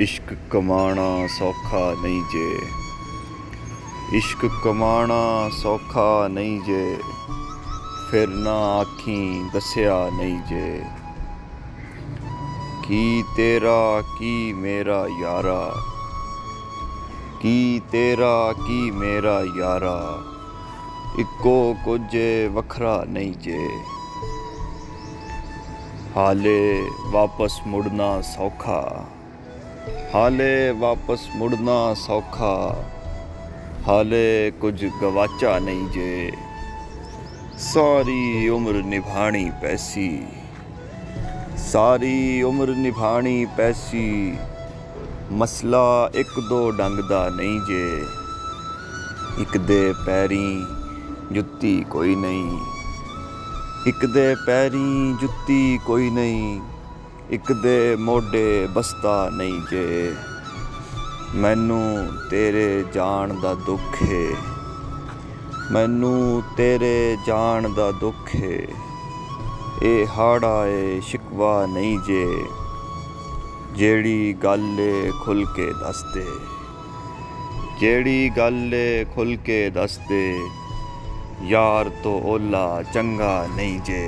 इश्क कमाना सौखा नहीं जे, इश्क कमाना सौखा नहीं जे, फिर ना आखी दसिया नहीं जे। की तेरा की मेरा यारा, की तेरा की मेरा यारा, इक्को कुछ वखरा नहीं जे। हाले वापस मुड़ना सौखा, हाले वापस मुड़ना सौखा, हाले कुछ गवाचा नहीं जे। सारी उम्र निभानी पैसी, सारी उम्र निभानी पैसी, मसला एक दो डंग दा नहीं जे। एक दे पैरी जुत्ती कोई नहीं, एक दे पैरी जुत्ती कोई नहीं, एक दे मोढे बस्ता नहीं जे। मैनू तेरे जान दा दुख है, मैनू तेरे जान दा दुख है, ए हाड़ा ए शिकवा नहीं जे। जेड़ी गल खुल के दस दे, जेड़ी गल खुल के दस दे, यार तो ओला चंगा नहीं जे।